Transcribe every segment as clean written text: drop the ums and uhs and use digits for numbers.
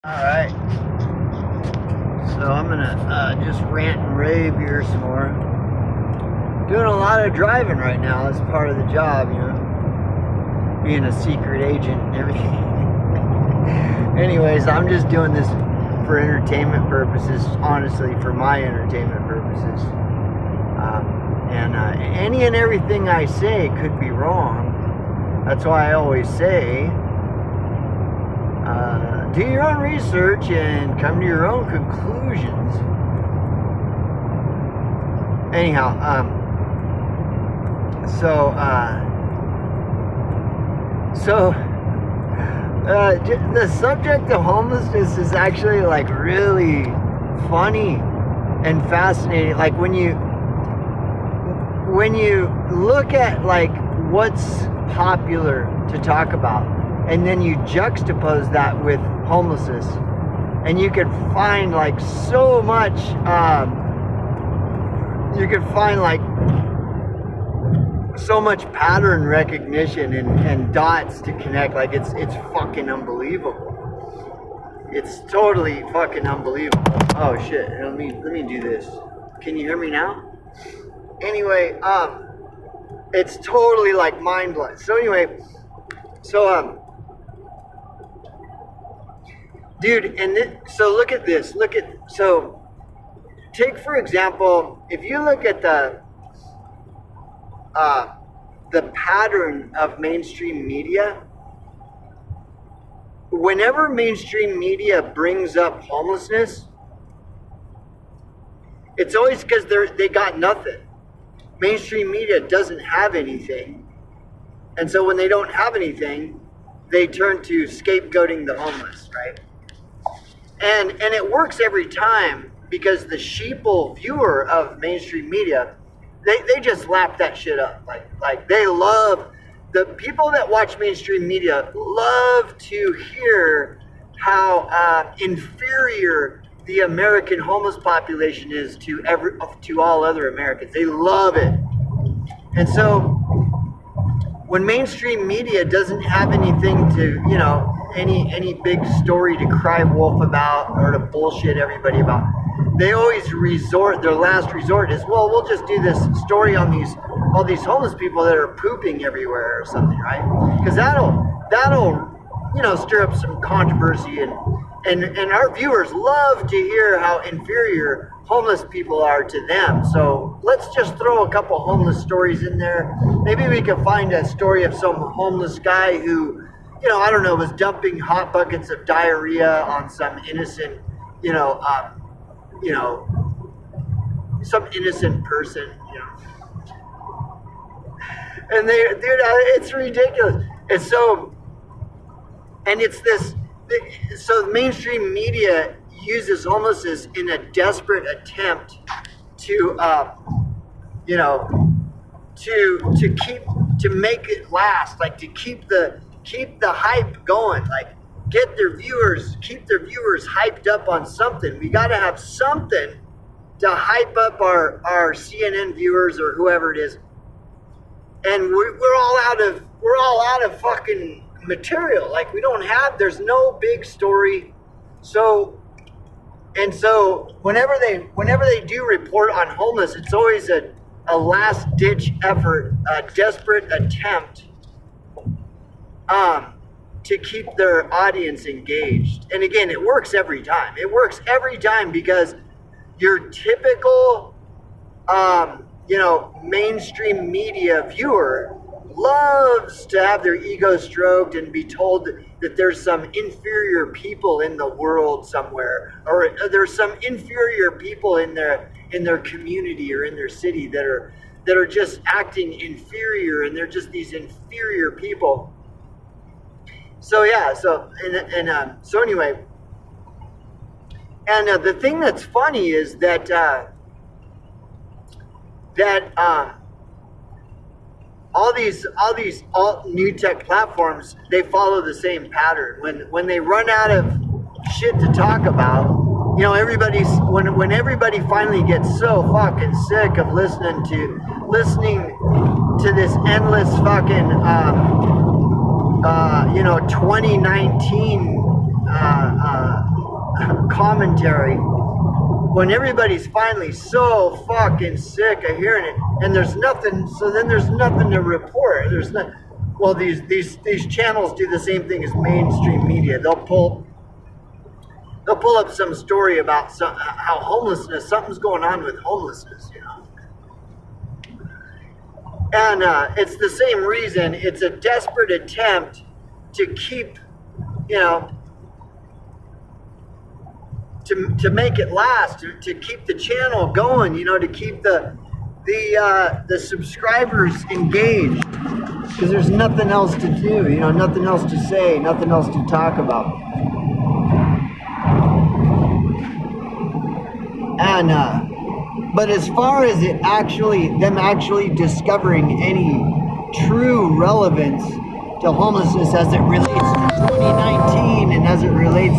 Alright, so I'm gonna just rant and rave here some more. Doing a lot of driving right now as part of the job, you know, being a secret agent and everything. Anyways, I'm just doing this for entertainment purposes, honestly, for my entertainment purposes. Any and everything I say could be wrong. That's why I always say, do your own research and come to your own conclusions. Anyhow, the subject of homelessness is actually like really funny and fascinating. Like when you look at like what's popular to talk about, and then you juxtapose that with homelessness, and you could find like so much, you could find like so much pattern recognition and dots to connect. Like it's fucking unbelievable. It's totally fucking unbelievable. Oh shit, let me do this. Can you hear me now? Anyway, it's totally like mind blowing. So anyway, dude, so look at this. So take for example, if you look at the pattern of mainstream media, whenever mainstream media brings up homelessness, it's always because they got nothing. Mainstream media doesn't have anything, and so when they don't have anything, they turn to scapegoating the homeless, right? And it works every time, because the sheeple viewer of mainstream media, they just lap that shit up. Like they love, the people that watch mainstream media love to hear how inferior the American homeless population is to all other Americans. They love it. And so when mainstream media doesn't have anything to, you know, any big story to cry wolf about or to bullshit everybody about, they always their last resort is, well, we'll just do this story on all these homeless people that are pooping everywhere or something, right? Because that'll you know, stir up some controversy, and our viewers love to hear how inferior homeless people are to them. So let's just throw a couple homeless stories in there. Maybe we can find a story of some homeless guy who, you know, I don't know, was dumping hot buckets of diarrhea on some innocent, some innocent person, you know. And it's ridiculous. And so, so mainstream media uses homelessness in a desperate attempt to, to make it last, like to keep the hype going, like keep their viewers hyped up on something. We got to have something to hype up our CNN viewers or whoever it is. And we're all out of fucking material. Like there's no big story. So whenever they do report on homeless, it's always a last ditch effort, a desperate attempt to keep their audience engaged. And again, it works every time. It works every time because your typical mainstream media viewer loves to have their ego stroked and be told that there's some inferior people in the world somewhere, or there's some inferior people in their community or in their city that are just acting inferior, and they're just these inferior people. So yeah, so anyway, and the thing that's funny is that all these new tech platforms, they follow the same pattern. When they run out of shit to talk about, you know, when everybody finally gets so fucking sick of listening to this endless fucking 2019 commentary when everybody's finally so fucking sick of hearing it, and there's nothing. So then there's nothing to report. There's not. Well, these channels do the same thing as mainstream media. They'll pull up some story about how homelessness, something's going on with homelessness, you know. And it's the same reason. It's a desperate attempt to keep, you know, to make it last, to keep the channel going, you know, to keep the subscribers engaged, because there's nothing else to do, you know, nothing else to say, nothing else to talk about. And but as far as them actually discovering any true relevance to homelessness as it relates to 2019 and as it relates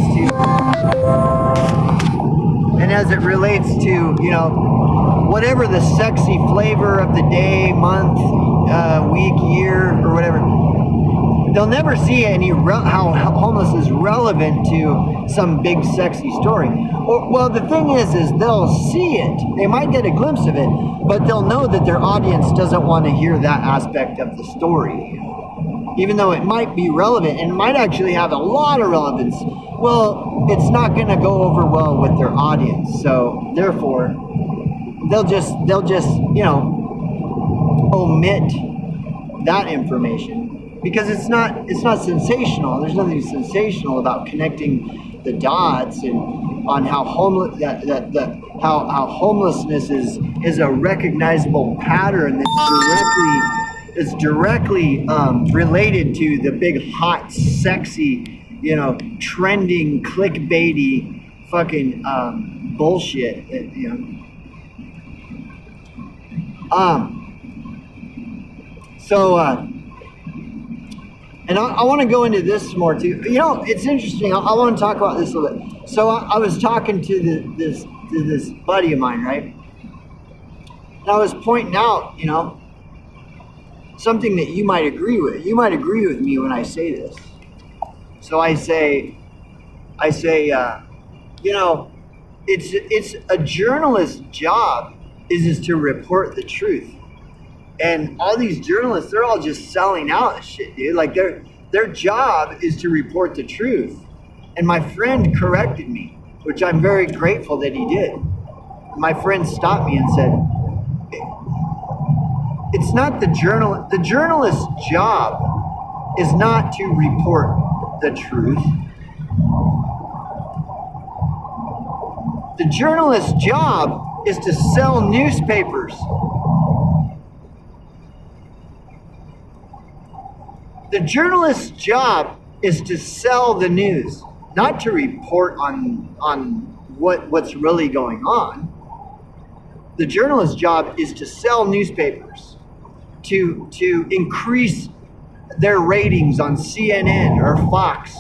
to, you know, whatever the sexy flavor of the day, month, week, year, or whatever, they'll never see how homeless is relevant to some big sexy story. Well, the thing is they'll see it. They might get a glimpse of it, but they'll know that their audience doesn't want to hear that aspect of the story. Even though it might be relevant and might actually have a lot of relevance, well, it's not going to go over well with their audience. So therefore, they'll just you know, omit that information because it's not sensational. There's nothing sensational about connecting the dots and on how how homelessness is a recognizable pattern that's directly related to the big hot sexy, you know, trending clickbaity fucking bullshit that, you know. And I want to go into this more too. You know, it's interesting. I want to talk about this a little bit. So I was talking to this buddy of mine, right? And I was pointing out, you know, something that you might agree with. You might agree with me when I say this. So I say, you know, it's a journalist's job is to report the truth. And all these journalists, they're all just selling out shit, dude. Like their job is to report the truth. And my friend corrected me, which I'm very grateful that he did. My friend stopped me and said, it's not the journalist's job is not to report the truth. The journalist's job is to sell newspapers. The journalist's job is to sell the news, not to report on what's really going on. The journalist's job is to sell newspapers, to increase their ratings on CNN or Fox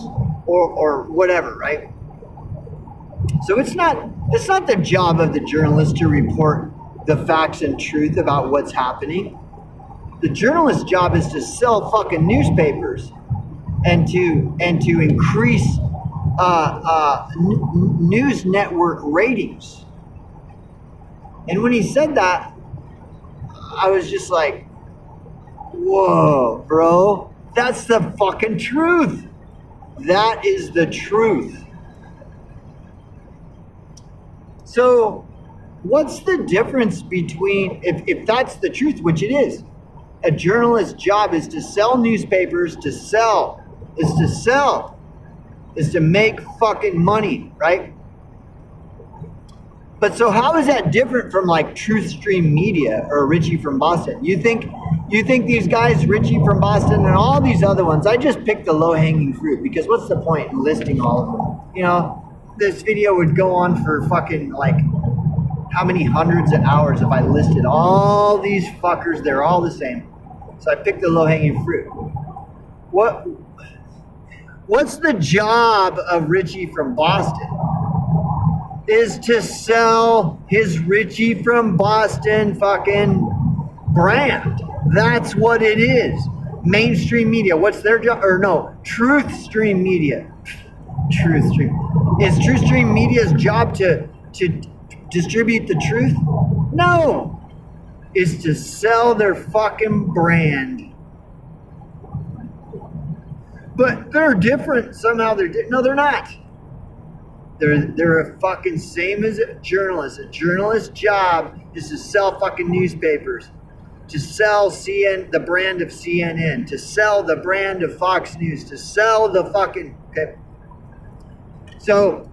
or whatever, right? So it's not the job of the journalist to report the facts and truth about what's happening. The journalist's job is to sell fucking newspapers and to increase news network ratings. And when he said that, I was just like, whoa, bro, that's the fucking truth. That is the truth. So what's the difference between, if that's the truth, which it is, a journalist's job is to sell newspapers, is to make fucking money, right? But so how is that different from like Truth Stream Media or Richie from Boston? You think these guys, Richie from Boston and all these other ones, I just picked the low-hanging fruit because what's the point in listing all of them? You know, this video would go on for fucking like how many hundreds of hours if I listed all these fuckers. They're all the same. So I picked the low-hanging fruit. What's the job of Richie from Boston? Is to sell his Richie from Boston fucking brand. That's what it is. Mainstream media. What's their job? Or no, Truth Stream Media. Truth Stream. Is TrueStream Media's job to distribute the truth? No. It's to sell their fucking brand. But they're different. Somehow no, they're not. They're a fucking same as a journalist. A journalist's job is to sell fucking newspapers, to sell the brand of CNN, to sell the brand of Fox News, to sell the fucking. Okay. So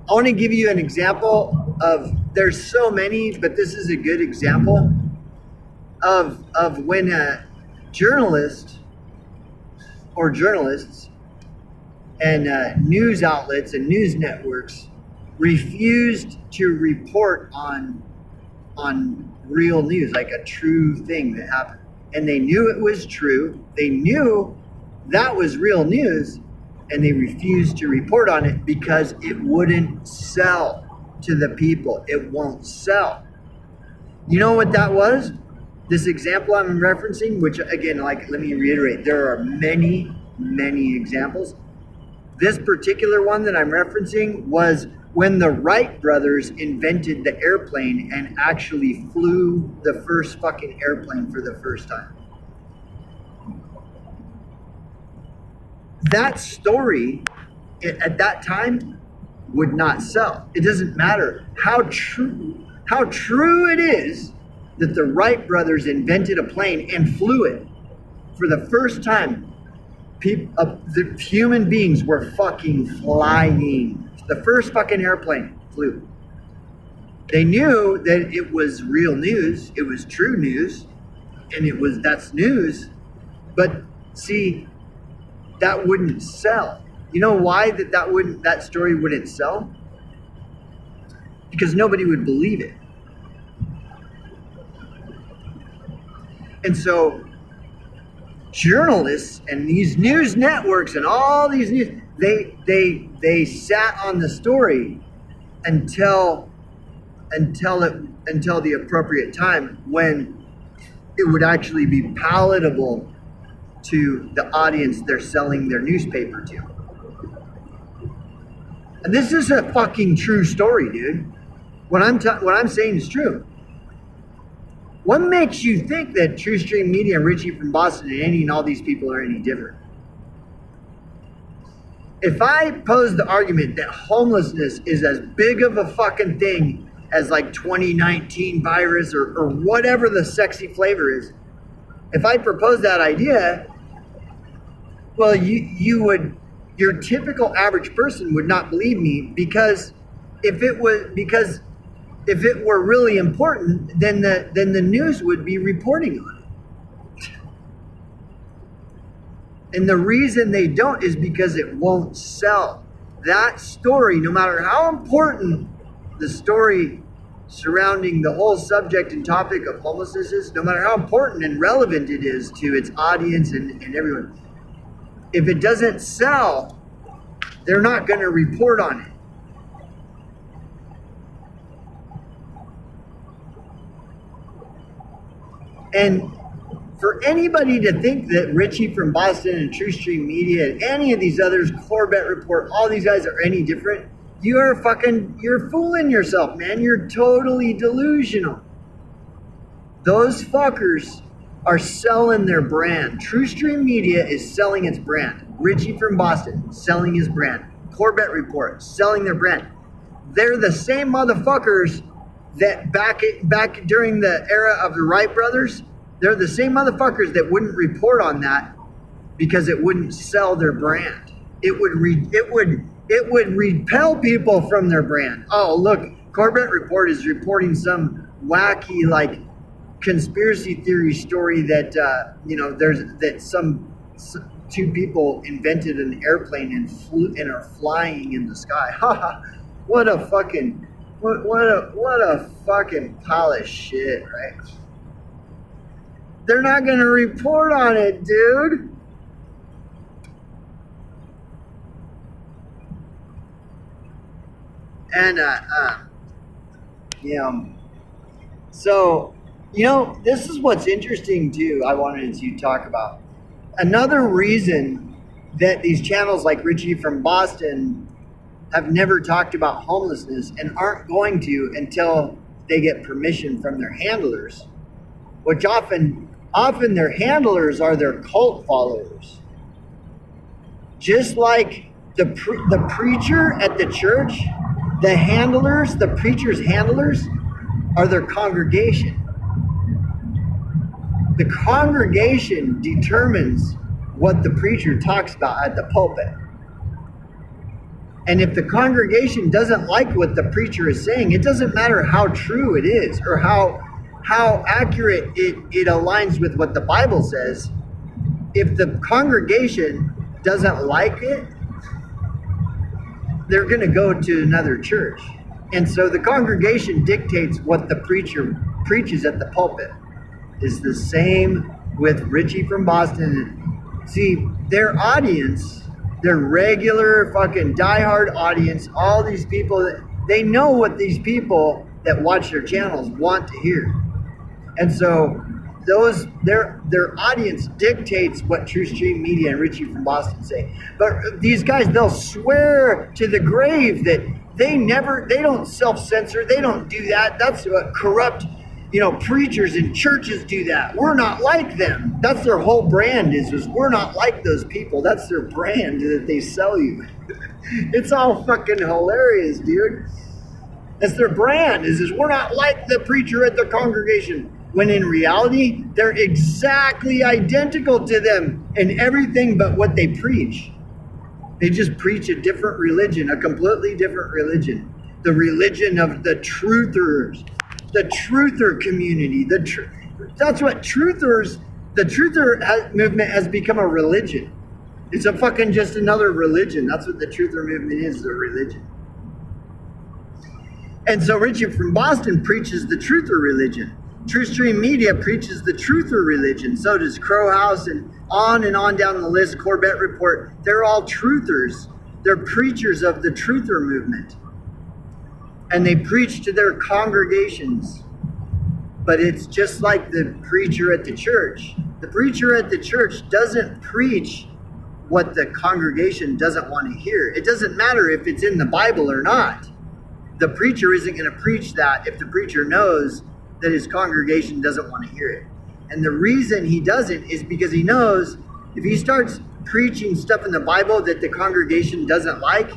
I want to give you an example of. There's so many, but this is a good example of when a journalist or journalists and news outlets and news networks refused to report on real news, like a true thing that happened. And they knew it was true. They knew that was real news, and they refused to report on it because it wouldn't sell to the people. It won't sell. You know what that was? This example I'm referencing, which again, like, let me reiterate, there are many, many examples. This particular one that I'm referencing was when the Wright brothers invented the airplane and actually flew the first fucking airplane for the first time. That story at that time would not sell. It doesn't matter how true it is that the Wright brothers invented a plane and flew it for the first time. The human beings were fucking flying. The first fucking airplane flew. They knew that it was real news. It was true news, and that's news. But see, that wouldn't sell. You know why that story wouldn't sell? Because nobody would believe it. And so journalists and these news networks and all these news, they sat on the story until the appropriate time when it would actually be palatable to the audience they're selling their newspaper to. And this is a fucking true story, dude. What I'm saying is true. What makes you think that TrueStream Media and Richie from Boston and Andy and all these people are any different? If I pose the argument that homelessness is as big of a fucking thing as like 2019 virus or whatever the sexy flavor is, if I propose that idea, well, your typical average person would not believe me, because if it were really important, then the news would be reporting on it. And the reason they don't is because it won't sell. That story, no matter how important the story surrounding the whole subject and topic of homelessness is, no matter how important and relevant it is to its audience and everyone, if it doesn't sell, they're not going to report on it. And for anybody to think that Richie from Boston and TrueStream Media and any of these others, Corbett Report, all these guys are any different, you're fooling yourself, man. You're totally delusional. Those fuckers are selling their brand. TrueStream Media is selling its brand. Richie from Boston selling his brand. Corbett Report selling their brand. They're the same motherfuckers that back during the era of the Wright brothers, they're the same motherfuckers that wouldn't report on that because it wouldn't sell their brand. It would repel people from their brand. Oh, look, Corbett Report is reporting some wacky like conspiracy theory story that some two people invented an airplane and are flying in the sky. Ha! What a fucking pile of shit, right? They're not gonna report on it, dude. And so this is what's interesting too. I wanted to talk about another reason that these channels like Richie from Boston have never talked about homelessness and aren't going to until they get permission from their handlers, which often their handlers are their cult followers. Just like the preacher at the church, the preacher's handlers are their congregation. The congregation determines what the preacher talks about at the pulpit. And if the congregation doesn't like what the preacher is saying, it doesn't matter how true it is or how accurate it aligns with what the Bible says. If the congregation doesn't like it, they're going to go to another church. And so the congregation dictates what the preacher preaches at the pulpit. It's the same with Richie from Boston. See, their audience, their regular fucking diehard audience, all these people, they know what these people that watch their channels want to hear. And so their audience dictates what TruthStream Media and Richie from Boston say. But these guys, they'll swear to the grave that they don't self-censor. They don't do that. That's what corrupt, preachers and churches do that. We're not like them. That's their whole brand is we're not like those people. That's their brand that they sell you. It's all fucking hilarious, dude. That's their brand is we're not like the preacher at the congregation. When in reality, they're exactly identical to them in everything but what they preach. They just preach a different religion, a completely different religion. The religion of the truthers, the truther community. That's what truthers, the truther movement has become a religion. It's a fucking just another religion. That's what the truther movement is, a religion. And so Richie from Boston preaches the truther religion. TruthStream Media preaches the truther religion. So does Crow House and on down the list. Corbett Report. They're all truthers. They're preachers of the truther movement. And they preach to their congregations. But it's just like the preacher at the church. The preacher at the church doesn't preach what the congregation doesn't want to hear. It doesn't matter if it's in the Bible or not. The preacher isn't going to preach that if the preacher knows that his congregation doesn't want to hear it. And the reason he doesn't is because he knows if he starts preaching stuff in the Bible that the congregation doesn't like,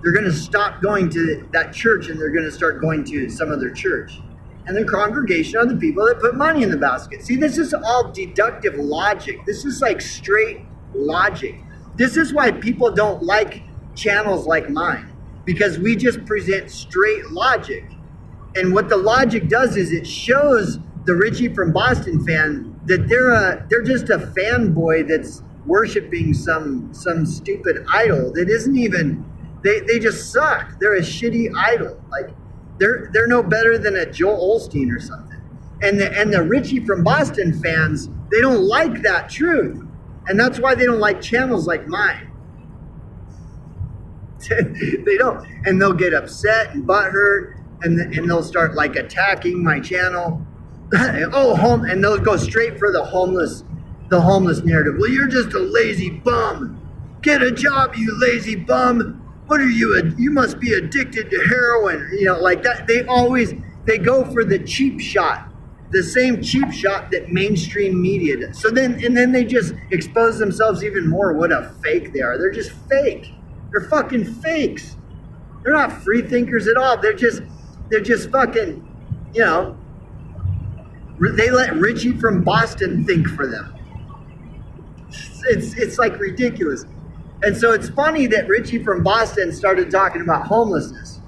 they're going to stop going to that church and they're going to start going to some other church. And the congregation are the people that put money in the basket. See, this is all deductive logic. This is like straight logic. This is why people don't like channels like mine, because we just present straight logic. And what the logic does is it shows the Richie from Boston fan that they're just a fanboy that's worshiping some stupid idol that isn't even, they just suck. They're a shitty idol. Like they're no better than a Joel Osteen or something. And the Richie from Boston fans, they don't like that truth. And that's why they don't like channels like mine. They don't. And they'll get upset and butthurt. And they'll start like attacking my channel. And they'll go straight for the homeless narrative. Well, you're just a lazy bum. Get a job, you lazy bum. What are you? You must be addicted to heroin. Like that. They go for the cheap shot, the same cheap shot that mainstream media does. So then they just expose themselves even more. What a fake they are. They're just fake. They're fucking fakes. They're not free thinkers at all. They're just fucking, they let Richie from Boston think for them. It's like ridiculous. And so it's funny that Richie from Boston started talking about homelessness.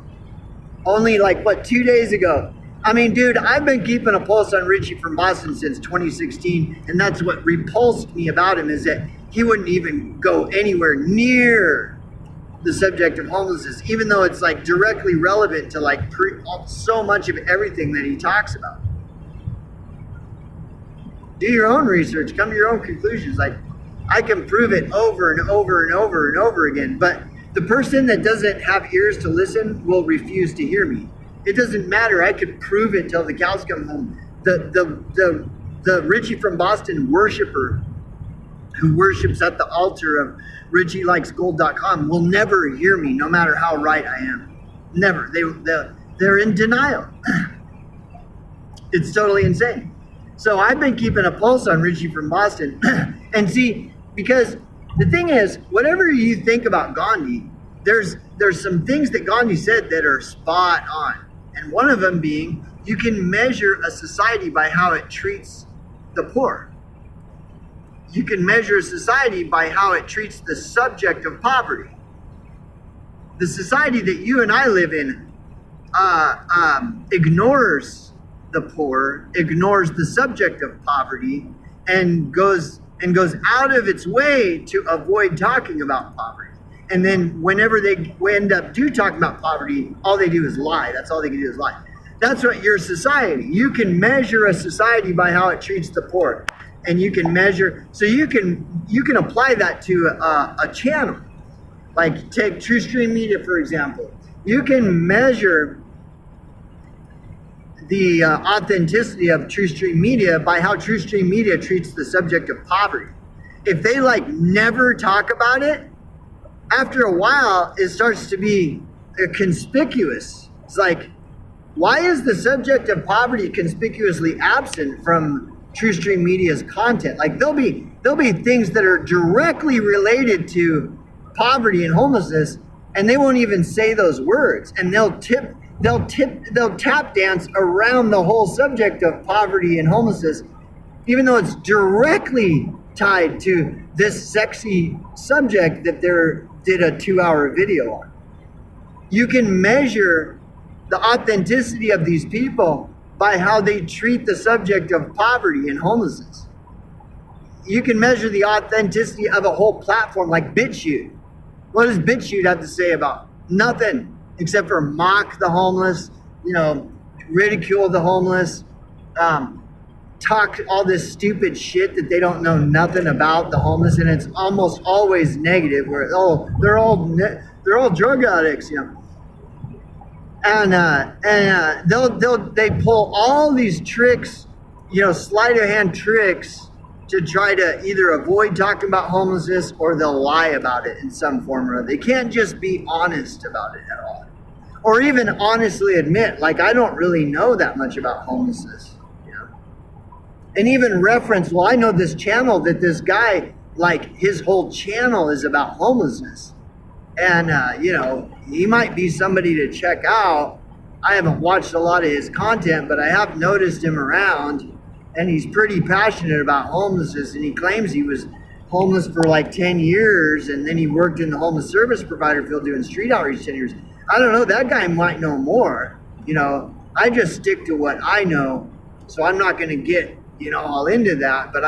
Only 2 days ago. I mean, dude, I've been keeping a pulse on Richie from Boston since 2016. And that's what repulsed me about him is that he wouldn't even go anywhere near the subject of homelessness, even though it's directly relevant to so much of everything that he talks about. Do your own research, come to your own conclusions. I can prove it over and over and over and over again, but the person that doesn't have ears to listen will refuse to hear me. It doesn't matter. I could prove it till the cows come home. The Richie from Boston worshiper who worships at the altar of richielikesgold.com will never hear me, no matter how right I am. Never. They're in denial. It's totally insane. So I've been keeping a pulse on Richie from Boston. And see, because the thing is, whatever you think about Gandhi, there's some things that Gandhi said that are spot on. And one of them being, you can measure a society by how it treats the poor. You can measure a society by how it treats the subject of poverty. The society that you and I live in ignores the poor, ignores the subject of poverty, and goes out of its way to avoid talking about poverty. And then whenever they end up talking about poverty, all they do is lie. That's all they can do is lie. That's what your society. You can measure a society by how it treats the poor. And you can measure, so you can apply that to a channel. Like take TrueStream Media, for example. You can measure the authenticity of TrueStream Media by how TrueStream Media treats the subject of poverty. If they never talk about it, after a while, it starts to be conspicuous. It's like, why is the subject of poverty conspicuously absent from TrueStream Media's content? There'll be things that are directly related to poverty and homelessness, and they won't even say those words, and they'll tap dance around the whole subject of poverty and homelessness, even though it's directly tied to this sexy subject that they did a 2-hour video on. You can measure the authenticity of these people by how they treat the subject of poverty and homelessness. You can measure the authenticity of a whole platform like BitChute. What does BitChute have to say about? Nothing, except for mock the homeless, ridicule the homeless, talk all this stupid shit that they don't know nothing about the homeless, and it's almost always negative. Where they're all drug addicts, and they pull all these tricks, sleight of hand tricks to try to either avoid talking about homelessness or they'll lie about it in some form or other. They can't just be honest about it at all, or even honestly admit, I don't really know that much about homelessness. And even reference, I know this channel that this guy, his whole channel is about homelessness. And, he might be somebody to check out. I haven't watched a lot of his content, but I have noticed him around, and he's pretty passionate about homelessness. And he claims he was homeless for 10 years, and then he worked in the homeless service provider field doing street outreach 10 years. I don't know, that guy might know more. I just stick to what I know, so I'm not going to get all into that, but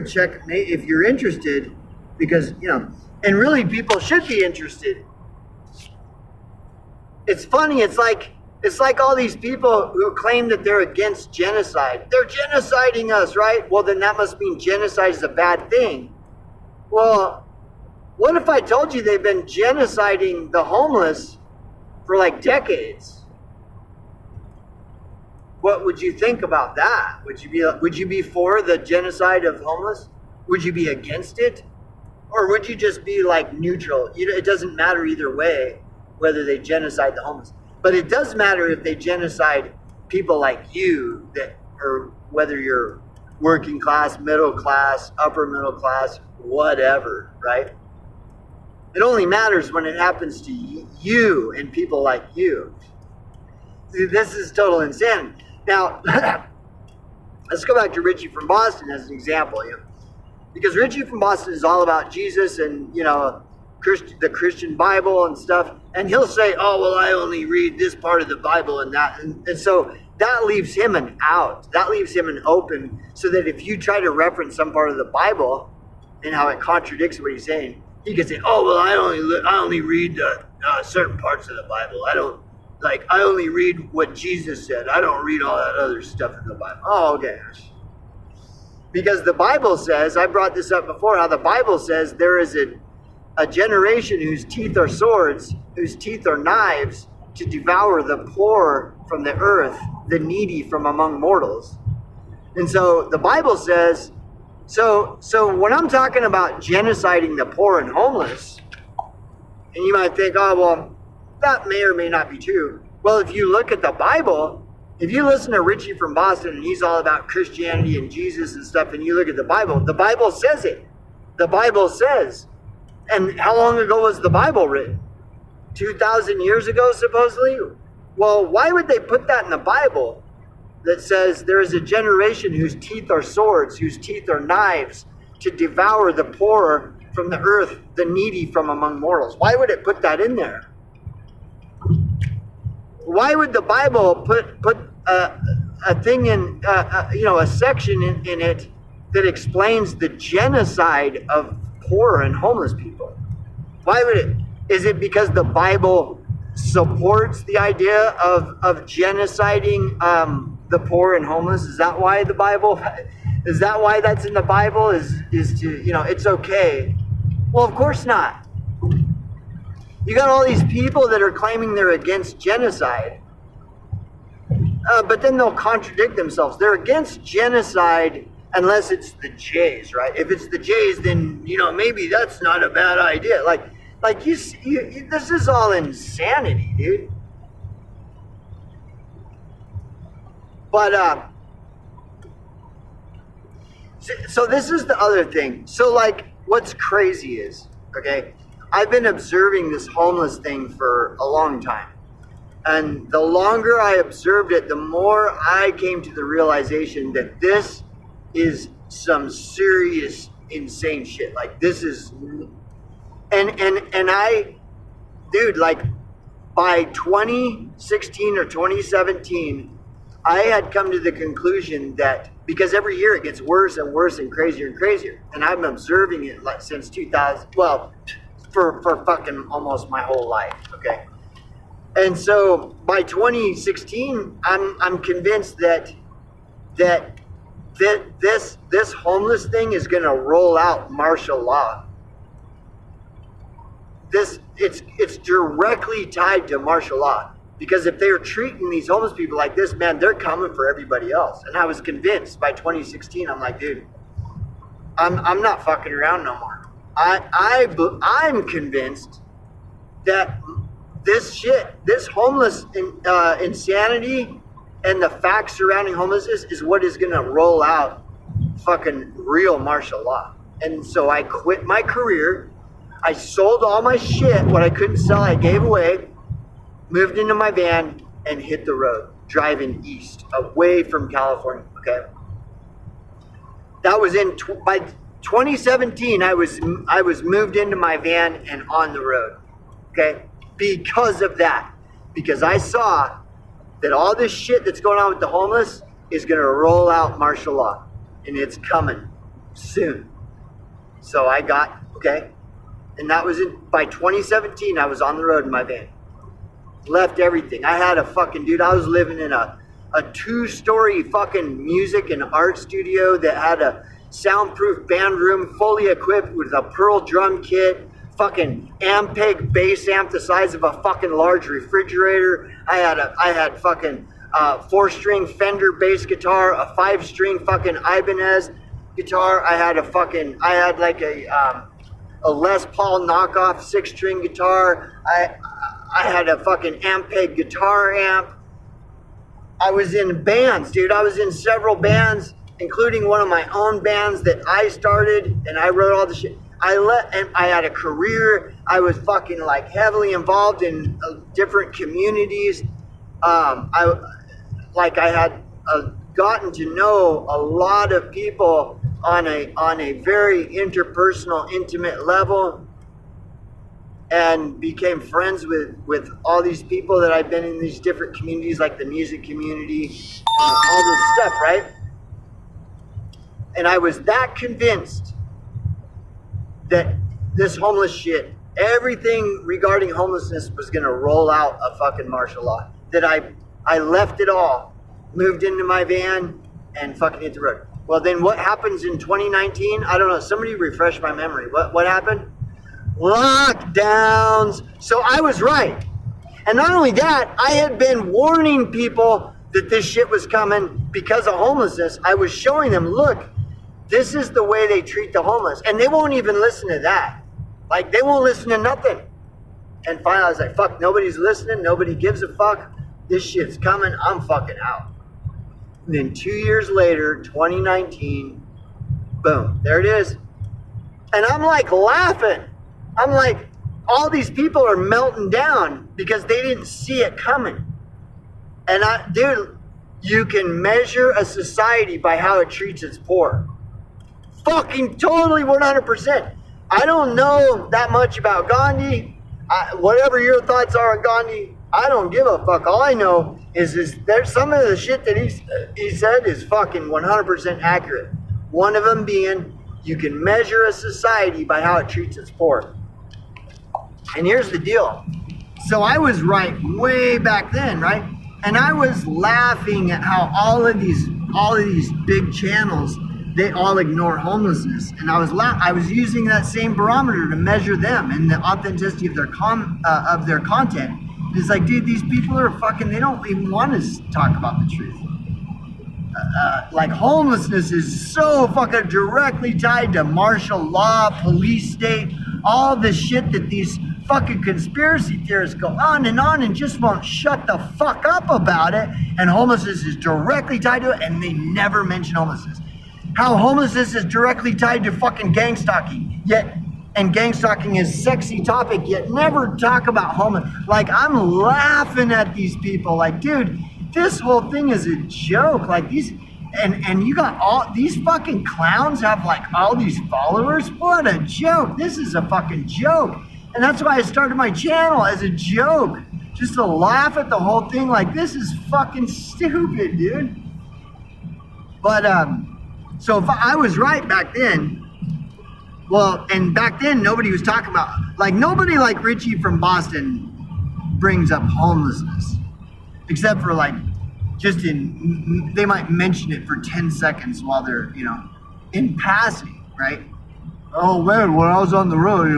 check if you're interested, because, and really people should be interested. It's funny, it's like all these people who claim that they're against genocide. They're genociding us, right? Well, then that must mean genocide is a bad thing. Well, what if I told you they've been genociding the homeless for decades? What would you think about that? Would you be for the genocide of homeless? Would you be against it? Or would you just be neutral? It doesn't matter either way whether they genocide the homeless. But it does matter if they genocide people like you, or whether you're working class, middle class, upper middle class, whatever, right? It only matters when it happens to you and people like you. See, this is total insanity. Now, let's go back to Richie from Boston as an example, because Richie from Boston is all about Jesus and, the Christian Bible and stuff. And he'll say, I only read this part of the Bible and that. And so that leaves him an out. That leaves him an open, so that if you try to reference some part of the Bible and how it contradicts what he's saying, he can say, I only read certain parts of the Bible. I only read what Jesus said. I don't read all that other stuff in the Bible. Oh, okay. Because the Bible says, I brought this up before, how the Bible says there is a generation whose teeth are swords, whose teeth are knives, to devour the poor from the earth, the needy from among mortals. And so the Bible says So when I'm talking about genociding the poor and homeless, and you might think, oh, well, that may or may not be true. Well, if you look at the Bible, if you listen to Richie from Boston and he's all about Christianity and Jesus and stuff, and you look at the Bible says it. The Bible says. And how long ago was the Bible written? 2,000 years ago, supposedly? Well, why would they put that in the Bible that says there is a generation whose teeth are swords, whose teeth are knives, to devour the poor from the earth, the needy from among mortals? Why would it put that in there? Why would the Bible put a thing in, a section in it that explains the genocide of poor and homeless people? Why would it? Is it because the Bible supports the idea of genociding the poor and homeless? Is that why the Bible? Is that why that's in the Bible? Is to, it's okay? Well, of course not. You got all these people that are claiming they're against genocide, but then they'll contradict themselves. They're against genocide unless it's the Jays, right? If it's the Jays, then maybe that's not a bad idea. Like you this is all insanity, dude. But so this is the other thing. So like, what's crazy is, okay, I've been observing this homeless thing for a long time. And the longer I observed it, the more I came to the realization that this is some serious, insane shit. Like, this is, and I, dude, like, by 2016 or 2017, I had come to the conclusion that, because every year it gets worse and worse and crazier, and I'm observing it like since 2000, well, for fucking almost my whole life, okay? And so by 2016, I'm convinced that this homeless thing is going to roll out martial law. It's directly tied to martial law, because if they're treating these homeless people like this, man, they're coming for everybody else. And I was convinced by 2016. I'm like, dude, I'm not fucking around no more. I'm convinced that this homeless insanity and the facts surrounding homelessness is what is going to roll out fucking real martial law. And so I quit my career. I sold all my shit. What I couldn't sell, I gave away, moved into my van, and hit the road, driving east, away from California, okay? That was by 2017, I was moved into my van and on the road, okay? Because of that. Because I saw that all this shit that's going on with the homeless is going to roll out martial law. And it's coming soon. So I got, okay? And that was by 2017, I was on the road in my van. Left everything. I had a fucking, dude, I was living in a 2-story fucking music and art studio that had a soundproof band room fully equipped with a Pearl drum kit, fucking Ampeg bass amp the size of a fucking large refrigerator. I had fucking 4-string Fender bass guitar, a 5-string fucking Ibanez guitar. I had like a Les Paul knockoff 6-string guitar. I had a fucking Ampeg guitar amp. I was in bands, dude. I was in several bands, including one of my own bands that I started, and I wrote all the shit. And I had a career. I was fucking like heavily involved in different communities. I had gotten to know a lot of people on a very interpersonal, intimate level, and became friends with all these people that I've been in these different communities, like the music community, and all this stuff, right? And I was that convinced that this homeless shit, everything regarding homelessness was going to roll out a fucking martial law, that I left it all, moved into my van, and fucking hit the road. Well, then what happens in 2019? I don't know. Somebody refresh my memory. What happened? Lockdowns. So I was right. And not only that, I had been warning people that this shit was coming because of homelessness. I was showing them, look, this is the way they treat the homeless. And they won't even listen to that. Like, they won't listen to nothing. And finally, I was like, fuck, nobody's listening. Nobody gives a fuck. This shit's coming. I'm fucking out. And then 2 years later, 2019, boom, there it is. And I'm like laughing. I'm like, all these people are melting down because they didn't see it coming. And dude, you can measure a society by how it treats its poor. Fucking totally 100%. I don't know that much about Gandhi. Whatever your thoughts are on Gandhi, I don't give a fuck. All I know is there's some of the shit that he said is fucking 100% accurate. One of them being, you can measure a society by how it treats its poor. And here's the deal. So I was right way back then, right? And I was laughing at how all of these big channels, they all ignore homelessness. And I was using that same barometer to measure them and the authenticity of their content. It's like, dude, these people are fucking, they don't even want to talk about the truth. Like, homelessness is so fucking directly tied to martial law, police state, all the shit that these fucking conspiracy theorists go on and just won't shut the fuck up about it. And homelessness is directly tied to it, and they never mention homelessness. How homelessness is directly tied to fucking gang stalking, and gang stalking is a sexy topic, yet never talk about homeless. Like, I'm laughing at these people. Like, dude, this whole thing is a joke. Like, these, and you got all these fucking clowns have like all these followers. What a joke. This is a fucking joke. And that's why I started my channel, as a joke. Just to laugh at the whole thing. Like, this is fucking stupid, dude. But, so if I was right back then, well, and back then nobody was talking about, like, nobody like Richie from Boston brings up homelessness. Except for, like, just they might mention it for 10 seconds while they're, in passing, right? Oh man, when I was on the road,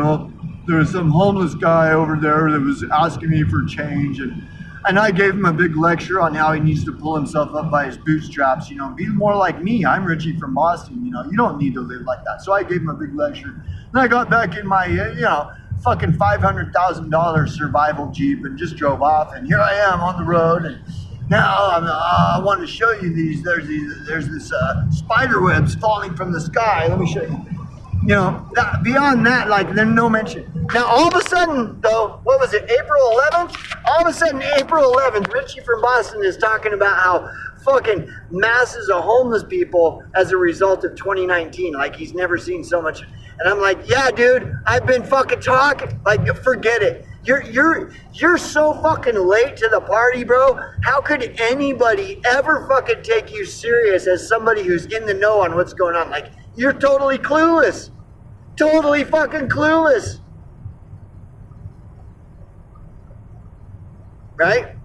there was some homeless guy over there that was asking me for change, and I gave him a big lecture on how he needs to pull himself up by his bootstraps, be more like me. I'm Richie from Boston, you don't need to live like that. So I gave him a big lecture. And I got back in my, fucking $500,000 survival Jeep and just drove off, and here I am on the road, and now I want to show you there's this spider webs falling from the sky. Let me show you. Beyond that, like, there's no mention. Now, all of a sudden, though, what was it, April 11th? All of a sudden, April 11th, Richie from Boston is talking about how fucking masses of homeless people as a result of 2019. Like, he's never seen so much. And I'm like, yeah, dude, I've been fucking talking. Like, forget it. You're so fucking late to the party, bro. How could anybody ever fucking take you serious as somebody who's in the know on what's going on? Like, you're totally clueless. Totally fucking clueless. Right?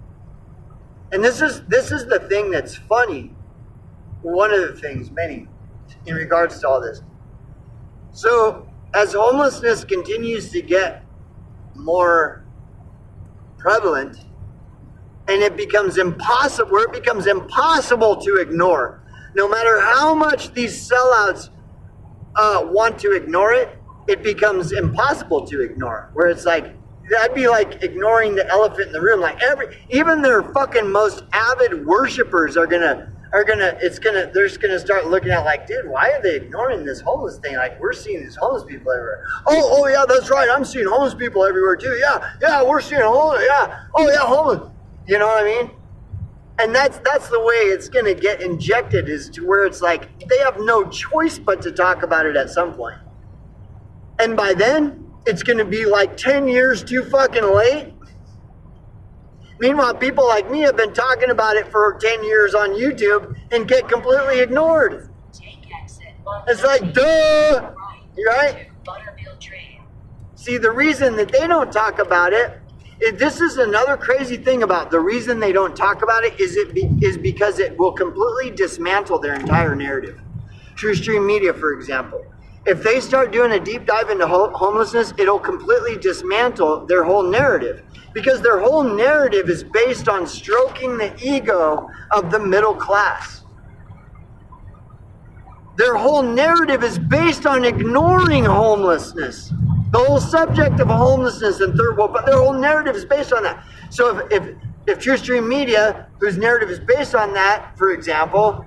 And this is the thing that's funny. One of the things, many, in regards to all this. So, as homelessness continues to get more prevalent, and it becomes impossible to ignore, no matter how much these sellouts want to ignore it, it becomes impossible to ignore. Where it's like, that'd be like ignoring the elephant in the room. Like, even their fucking most avid worshipers they're just gonna start looking at, like, dude, why are they ignoring this homeless thing? Like, we're seeing these homeless people everywhere. Oh yeah, that's right. I'm seeing homeless people everywhere too. Yeah, we're seeing homeless. Yeah. Oh yeah, homeless. You know what I mean? And that's the way it's gonna get injected, is to where it's like they have no choice but to talk about it at some point. And by then, it's gonna be like 10 years too fucking late. Meanwhile, people like me have been talking about it for 10 years on YouTube and get completely ignored. It's like, duh, right? See, the reason that they don't talk about it, this is another crazy thing about the reason they don't talk about it, is because it will completely dismantle their entire narrative. TrueStream Media, for example. If they start doing a deep dive into homelessness, it'll completely dismantle their whole narrative. Because their whole narrative is based on stroking the ego of the middle class. Their whole narrative is based on ignoring homelessness. The whole subject of homelessness and third world, but their whole narrative is based on that. So if TrueStream Media, whose narrative is based on that, for example,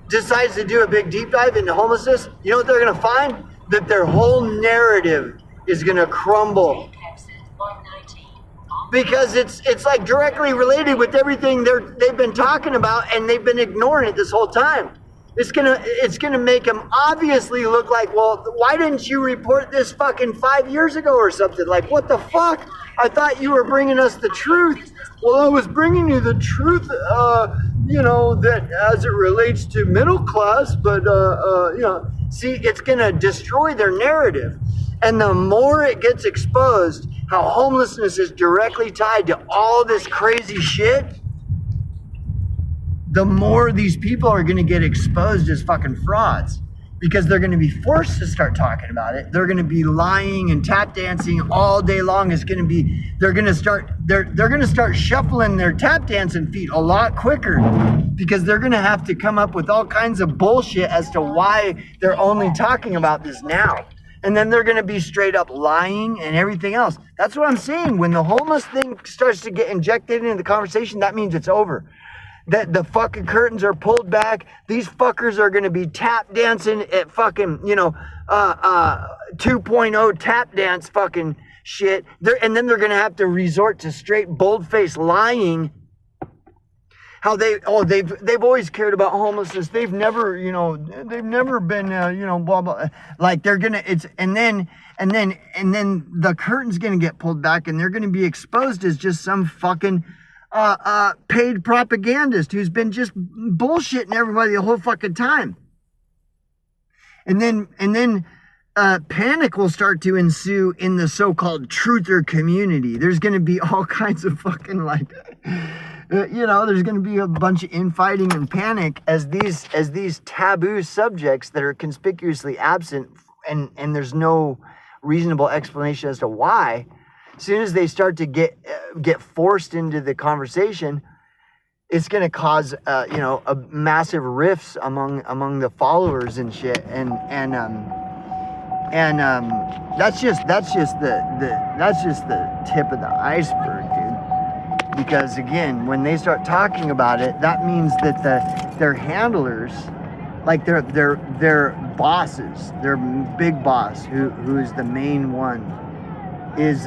decides to do a big deep dive into homelessness, you know what they're going to find? That their whole narrative is going to crumble. Because it's like directly related with everything they've been talking about, and they've been ignoring it this whole time. It's gonna make them obviously look like, well, why didn't you report this fucking 5 years ago or something? Like, what the fuck? I thought you were bringing us the truth. Well, I was bringing you the truth, that as it relates to middle class, but see, it's gonna destroy their narrative. And the more it gets exposed, how homelessness is directly tied to all this crazy shit, the more these people are going to get exposed as fucking frauds, because they're going to be forced to start talking about it. They're going to be lying and tap dancing all day long. They're going to start shuffling their tap dancing feet a lot quicker, because they're going to have to come up with all kinds of bullshit as to why they're only talking about this now. And then they're going to be straight up lying and everything else. That's what I'm saying. When the homeless thing starts to get injected into the conversation, that means it's over. That the fucking curtains are pulled back. These fuckers are going to be tap dancing at fucking, 2.0 tap dance fucking shit. And then they're going to have to resort to straight bold-faced lying. How they've always cared about homelessness. They've never been, blah, blah. Like they're going to, and then the curtain's going to get pulled back, and they're going to be exposed as just some fucking paid propagandist who's been just bullshitting everybody the whole fucking time. And then panic will start to ensue in the so-called truther community. There's going to be all kinds of fucking there's going to be a bunch of infighting and panic as these taboo subjects that are conspicuously absent, and there's no reasonable explanation as to why. As soon as they start to get forced into the conversation, it's going to cause a massive rifts among the followers and shit, and that's just the tip of the iceberg, dude. Because again, when they start talking about it, that means that their handlers, like their bosses, their big boss, who is the main one, is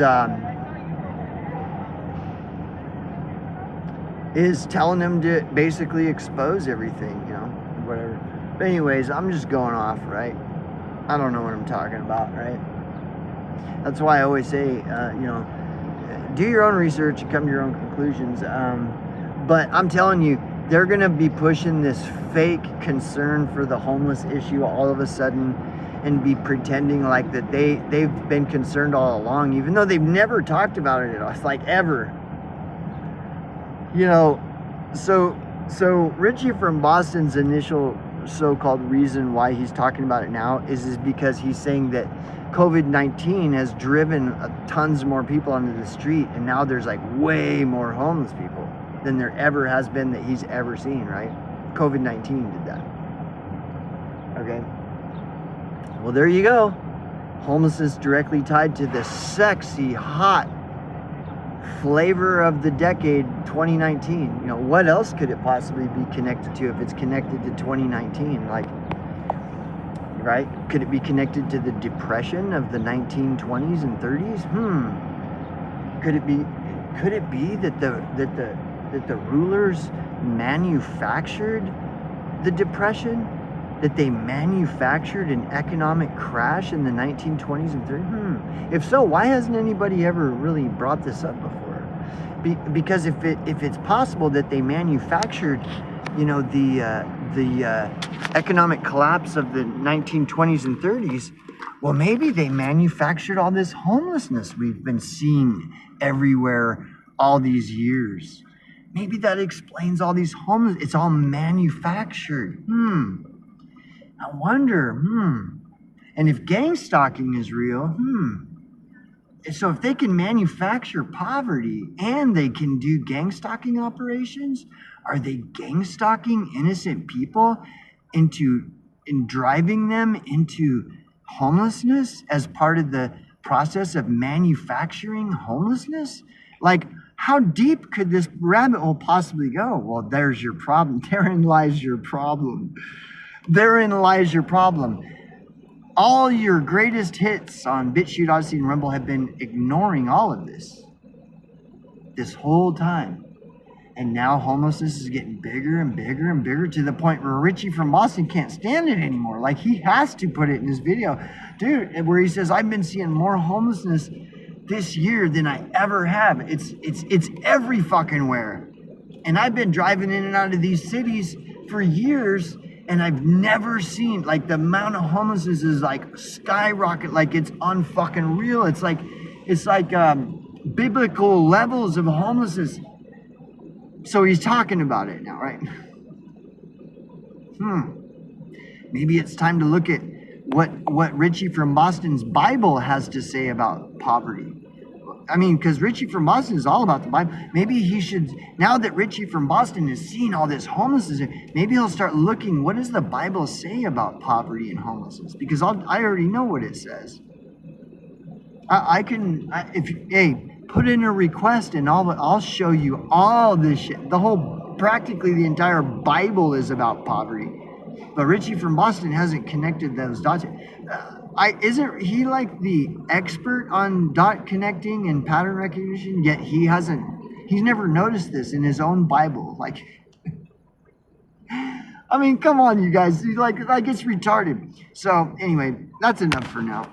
telling them to basically expose everything, whatever. But anyways, I'm just going off, right? I don't know what I'm talking about, right? That's why I always say, do your own research and come to your own conclusions. But I'm telling you, they're going to be pushing this fake concern for the homeless issue all of a sudden, and be pretending like that they've been concerned all along, even though they've never talked about it at all. It's like ever. So Richie from Boston's initial so-called reason why he's talking about it now is because he's saying that COVID-19 has driven tons more people onto the street, and now there's like way more homeless people than there ever has been that he's ever seen, right? COVID-19 did that. Okay. Well, there you go. Homelessness directly tied to the sexy, hot flavor of the decade, 2019. What else could it possibly be connected to if it's connected to 2019? Right? Could it be connected to the depression of the 1920s and 30s? Could it be that the rulers manufactured the depression? That they manufactured an economic crash in the 1920s and 30s? If so, why hasn't anybody ever really brought this up before? Because if it's possible that they manufactured, the economic collapse of the 1920s and 30s, well, maybe they manufactured all this homelessness we've been seeing everywhere all these years. Maybe that explains all these homeless. It's all manufactured. I wonder, And if gang stalking is real, so if they can manufacture poverty and they can do gang stalking operations, are they gang stalking innocent people into in driving them into homelessness as part of the process of manufacturing homelessness? Like, how deep could this rabbit hole possibly go? Well, there's your problem. Therein lies your problem. Therein lies your problem. All your greatest hits on BitChute, Odysee, and Rumble have been ignoring all of this whole time. And now homelessness is getting bigger and bigger and bigger to the point where Richie from Boston can't stand it anymore. Like, he has to put it in his video. Dude, where he says, I've been seeing more homelessness this year than I ever have. It's every fucking where. And I've been driving in and out of these cities for years, and I've never seen, like, the amount of homelessness is like skyrocket, like it's unfucking real. It's like biblical levels of homelessness. So he's talking about it now, right? Maybe it's time to look at what Richie from Boston's Bible has to say about poverty. I mean, because Richie from Boston is all about the Bible. Maybe he should, now that Richie from Boston has seen all this homelessness, maybe he'll start looking, what does the Bible say about poverty and homelessness? Because I already know what it says. Put in a request and I'll show you all this shit. Practically the entire Bible is about poverty. But Richie from Boston hasn't connected those dots. Isn't he like the expert on dot connecting and pattern recognition? Yet he's never noticed this in his own Bible. Like, I mean, come on, you guys. Like it's retarded. So anyway, that's enough for now.